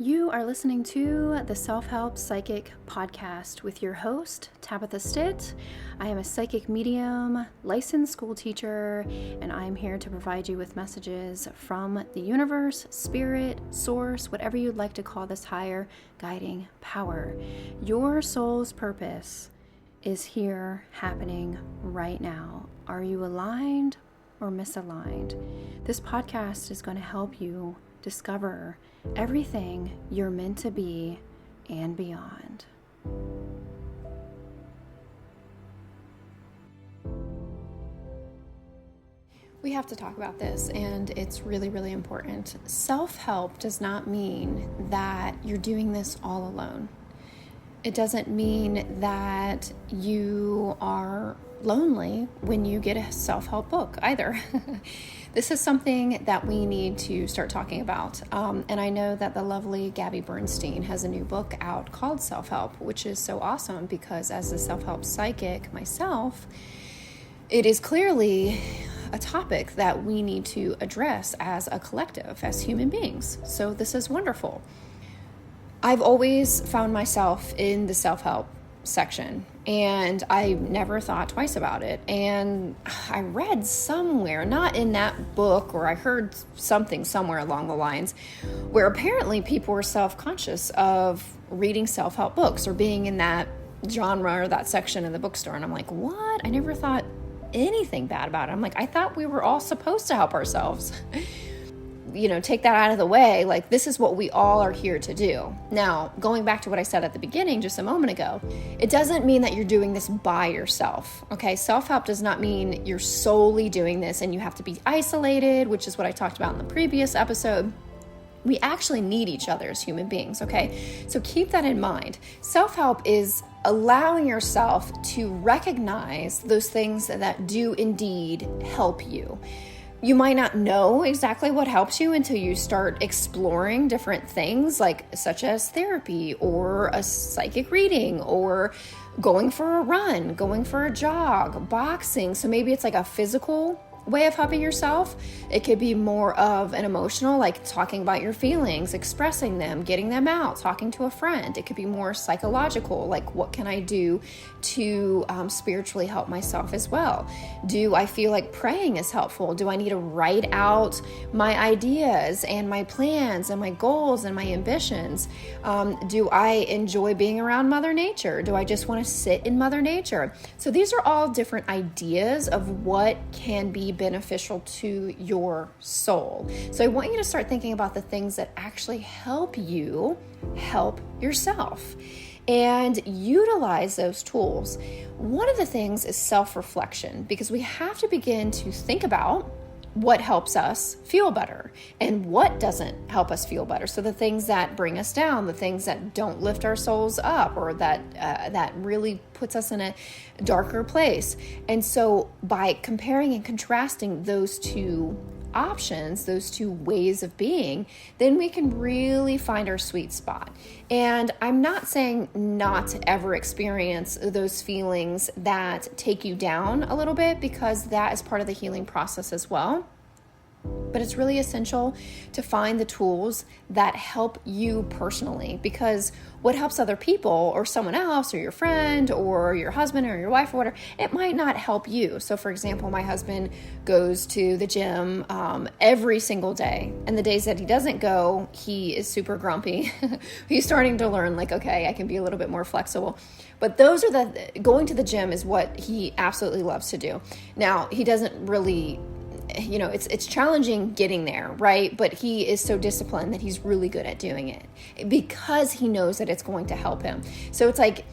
You are listening to the Self-Help Psychic Podcast with your host, Tabitha Stitt. I am a psychic medium, licensed school teacher, and I'm here to provide you with messages from the universe, spirit, source, whatever you'd like to call this higher guiding power. Your soul's purpose is here happening right now. Are you aligned or misaligned? This podcast is going to help you discover everything you're meant to be and beyond. We have to talk about this, and it's really, really important. Self-help does not mean that you're doing this all alone. It doesn't mean that you are lonely when you get a self-help book either. This is something that we need to start talking about. And I know that the lovely Gabby Bernstein has a new book out called Self-Help, which is so awesome because as a self-help psychic myself, it is clearly a topic that we need to address as a collective, as human beings. So this is wonderful. I've always found myself in the self-help section, and I never thought twice about it. And I read somewhere, not in that book, or I heard something somewhere along the lines, where apparently people were self-conscious of reading self-help books or being in that genre or that section in the bookstore. And I'm like, what? I never thought anything bad about it. I'm like, I thought we were all supposed to help ourselves. Take that out of the way. Like, this is what we all are here to do. Now, going back to what I said at the beginning just a moment ago, it doesn't mean that you're doing this by yourself. Okay. Self-help does not mean you're solely doing this and you have to be isolated, which is what I talked about in the previous episode. We actually need each other as human beings. Okay. So keep that in mind. Self-help is allowing yourself to recognize those things that do indeed help you. You might not know exactly what helps you until you start exploring different things, such as therapy or a psychic reading or going for a run, going for a jog, boxing. So maybe it's like a physical way of helping yourself. It could be more of an emotional, like talking about your feelings, expressing them, getting them out, talking to a friend. It could be more psychological, like what can I do to spiritually help myself as well? Do I feel like praying is helpful? Do I need to write out my ideas and my plans and my goals and my ambitions? Do I enjoy being around Mother Nature? Do I just want to sit in Mother Nature? So these are all different ideas of what can be beneficial to your soul. So I want you to start thinking about the things that actually help you help yourself and utilize those tools. One of the things is self-reflection, because we have to begin to think about what helps us feel better and what doesn't help us feel better. So the things that bring us down, the things that don't lift our souls up, or that really puts us in a darker place. And so by comparing and contrasting those two options, those two ways of being, then we can really find our sweet spot. And I'm not saying not to ever experience those feelings that take you down a little bit, because that is part of the healing process as well. But it's really essential to find the tools that help you personally, because what helps other people or someone else or your friend or your husband or your wife or whatever, it might not help you. So for example, my husband goes to the gym every single day, and the days that he doesn't go, he is super grumpy. He's starting to learn, okay, I can be a little bit more flexible. But those are going to the gym is what he absolutely loves to do. Now, he doesn't really, it's challenging getting there, right? But he is so disciplined that he's really good at doing it because he knows that it's going to help him. So it's like,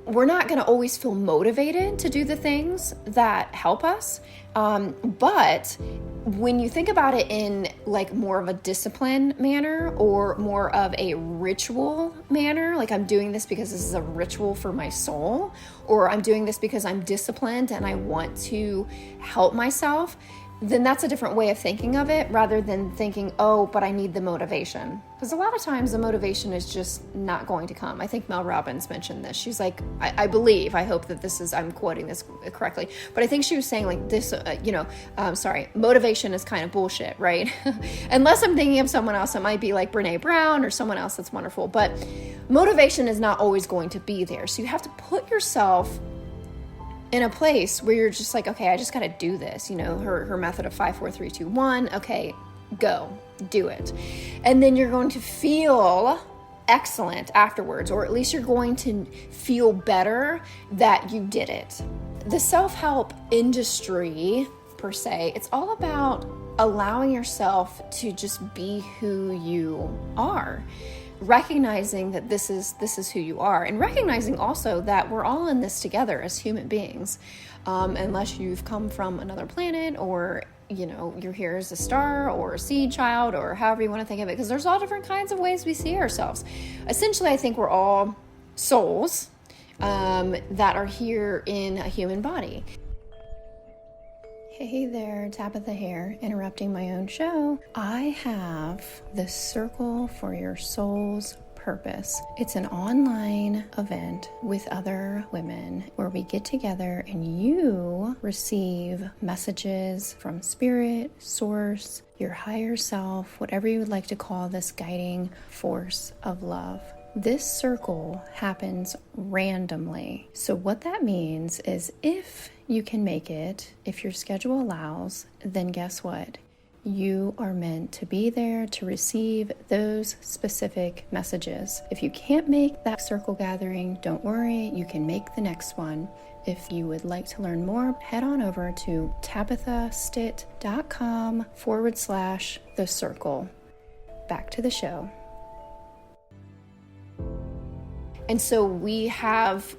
we're not going to always feel motivated to do the things that help us. But when you think about it in more of a discipline manner or more of a ritual manner, I'm doing this because this is a ritual for my soul, or I'm doing this because I'm disciplined and I want to help myself, then that's a different way of thinking of it, rather than thinking, oh, but I need the motivation. Because a lot of times the motivation is just not going to come. I think Mel Robbins mentioned this. She's like, I believe, I hope that I'm quoting this correctly, but I think she was saying like this, motivation is kind of bullshit, right? Unless I'm thinking of someone else, it might be like Brene Brown or someone else that's wonderful, but motivation is not always going to be there. So you have to put yourself in a place where you're just like, okay, I just got to do this. Her method of 5, 4, 3, 2, 1. Okay, go do it. And then you're going to feel excellent afterwards, or at least you're going to feel better that you did it. The self-help industry per se, it's all about allowing yourself to just be who you are. Recognizing that this is who you are, and recognizing also that we're all in this together as human beings, unless you've come from another planet, or you're here as a star or a seed child, or however you want to think of it, because there's all different kinds of ways we see ourselves. Essentially, I think we're all souls that are here in a human body. Hey there, Tabitha here, interrupting my own show. I have the Circle for Your Soul's Purpose. It's an online event with other women where we get together and you receive messages from spirit, source, your higher self, whatever you would like to call this guiding force of love. This circle happens randomly. So what that means is if you can make it, if your schedule allows, then guess what? You are meant to be there to receive those specific messages. If you can't make that circle gathering, don't worry, you can make the next one. If you would like to learn more, head on over to tabithastitt.com/the circle. Back to the show. And so we have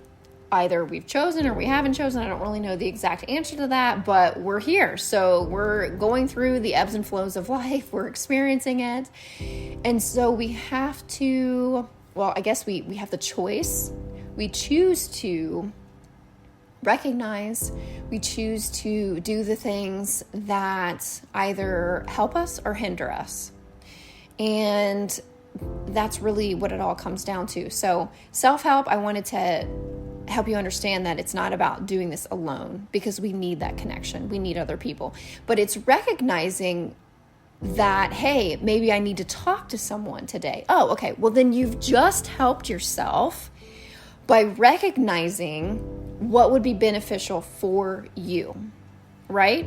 either we've chosen or we haven't chosen. I don't really know the exact answer to that, but we're here. So we're going through the ebbs and flows of life. We're experiencing it. And so we have to, I guess we have the choice. We choose to recognize, we choose to do the things that either help us or hinder us. And that's really what it all comes down to. So self-help, I wanted to help you understand that it's not about doing this alone, because we need that connection. We need other people. But it's recognizing that, hey, maybe I need to talk to someone today. Oh, okay. Well, then you've just helped yourself by recognizing what would be beneficial for you, right?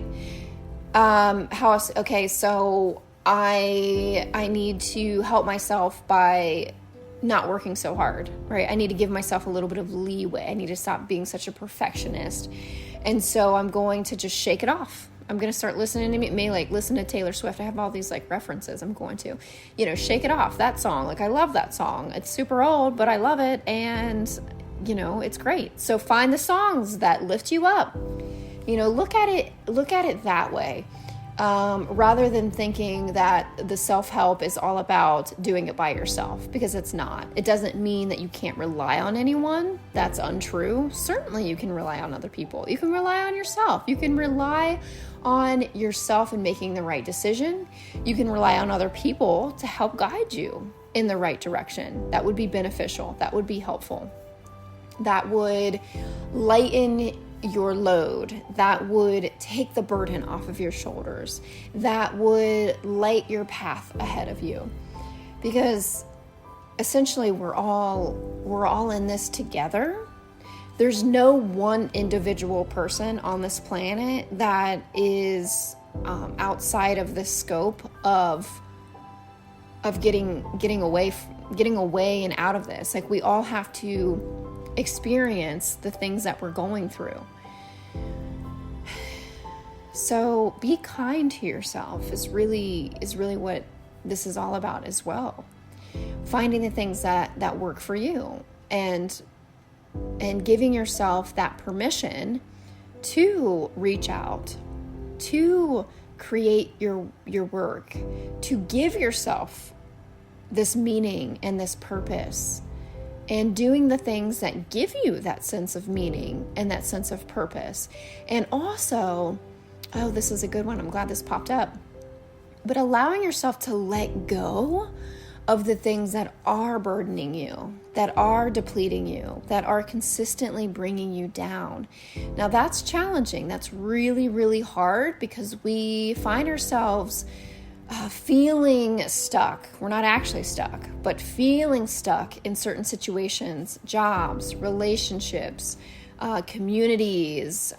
How else? Okay, so I need to help myself by not working so hard, right? I need to give myself a little bit of leeway. I need to stop being such a perfectionist. And so I'm going to just shake it off. I'm going to start listening to me, like listen to Taylor Swift. I have all these like references. I'm going to, shake it off. That song. Like I love that song. It's super old, but I love it. And, it's great. So find the songs that lift you up. Look at it that way. Rather than thinking that the self-help is all about doing it by yourself, because it's not. It doesn't mean that you can't rely on anyone. That's untrue. Certainly you can rely on other people. You can rely on yourself. You can rely on yourself in making the right decision. You can rely on other people to help guide you in the right direction. That would be beneficial. That would be helpful. That would lighten your load, that would take the burden off of your shoulders, that would light your path ahead of you, because essentially we're all in this together. There's no one individual person on this planet that is outside of the scope of getting away and out of this. Like we all have to experience the things that we're going through. So be kind to yourself is really what this is all about as well. Finding the things that work for you and giving yourself that permission to reach out, to create your work, to give yourself this meaning and this purpose, and doing the things that give you that sense of meaning and that sense of purpose. And also oh, this is a good one. I'm glad this popped up. But allowing yourself to let go of the things that are burdening you, that are depleting you, that are consistently bringing you down. Now that's challenging. That's really, really hard because we find ourselves feeling stuck. We're not actually stuck, but feeling stuck in certain situations, jobs, relationships, communities,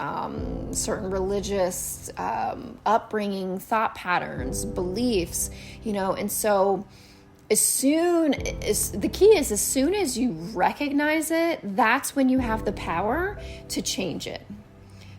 certain religious upbringing, thought patterns, beliefs, and so as soon as you recognize it, that's when you have the power to change it.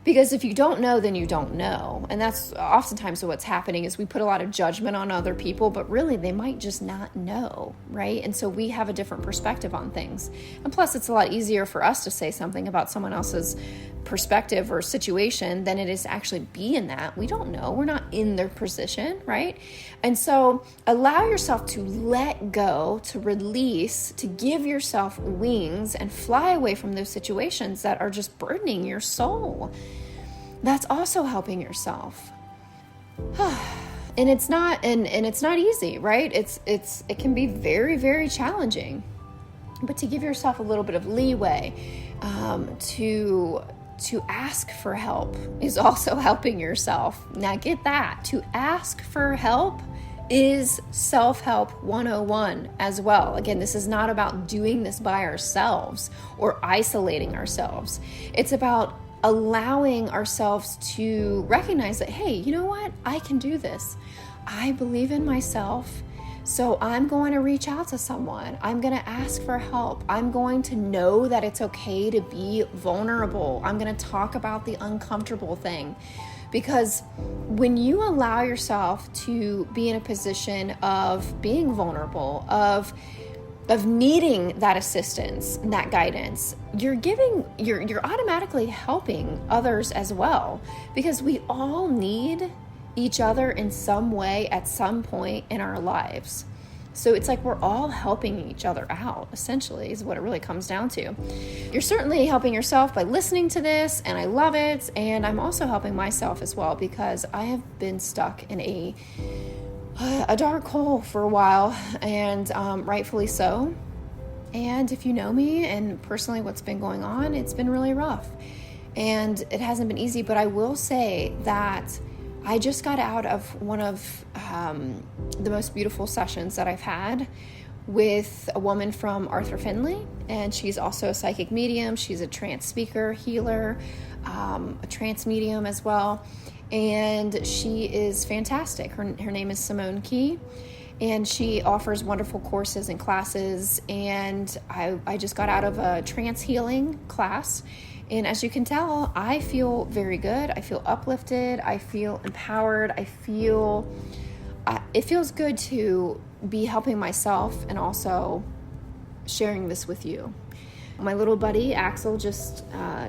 Because if you don't know, then you don't know. And that's oftentimes what's happening is we put a lot of judgment on other people, but really they might just not know, right? And so we have a different perspective on things. And plus, it's a lot easier for us to say something about someone else's perspective or situation than it is to actually be in that. We don't know. We're not in their position, right? And so allow yourself to let go, to release, to give yourself wings and fly away from those situations that are just burdening your soul. That's also helping yourself. And it's not easy, right? It can be very, very challenging. But to give yourself a little bit of leeway, to ask for help is also helping yourself. Now get that. To ask for help is self-help 101 as well. Again, this is not about doing this by ourselves or isolating ourselves. It's about allowing ourselves to recognize that, hey, you know what? I can do this. I believe in myself. So I'm going to reach out to someone. I'm going to ask for help. I'm going to know that it's okay to be vulnerable. I'm going to talk about the uncomfortable thing. Because when you allow yourself to be in a position of being vulnerable, of needing that assistance, that guidance, you're automatically helping others as well. Because we all need each other in some way at some point in our lives. So it's like we're all helping each other out, essentially, is what it really comes down to. You're certainly helping yourself by listening to this, and I love it. And I'm also helping myself as well because I have been stuck in a dark hole for a while, and rightfully so. And if you know me and personally what's been going on, it's been really rough. And it hasn't been easy, but I will say that I just got out of one of the most beautiful sessions that I've had with a woman from Arthur Findlay, and she's also a psychic medium. She's a trance speaker, healer, a trance medium as well, and she is fantastic. Her name is Simone Key, and she offers wonderful courses and classes, and I just got out of a trance healing class. And as you can tell, I feel very good. I feel uplifted. I feel empowered. It feels good to be helping myself and also sharing this with you. My little buddy, Axel, just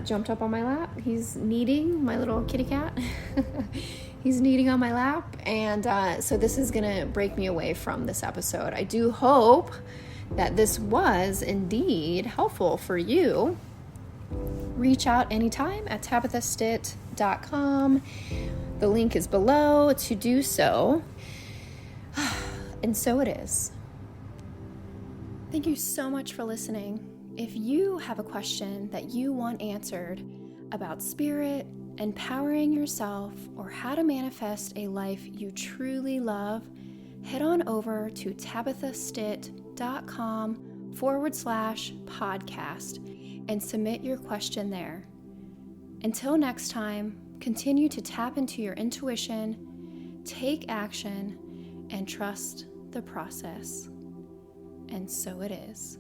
jumped up on my lap. He's kneading, my little kitty cat. He's kneading on my lap. And so this is going to break me away from this episode. I do hope that this was indeed helpful for you. Reach out anytime at tabithastitt.com. The link is below to do so. And so it is. Thank you so much for listening. If you have a question that you want answered about spirit, empowering yourself, or how to manifest a life you truly love, head on over to tabithastitt.com/podcast and submit your question there. Until next time, continue to tap into your intuition, take action, and trust the process. And so it is.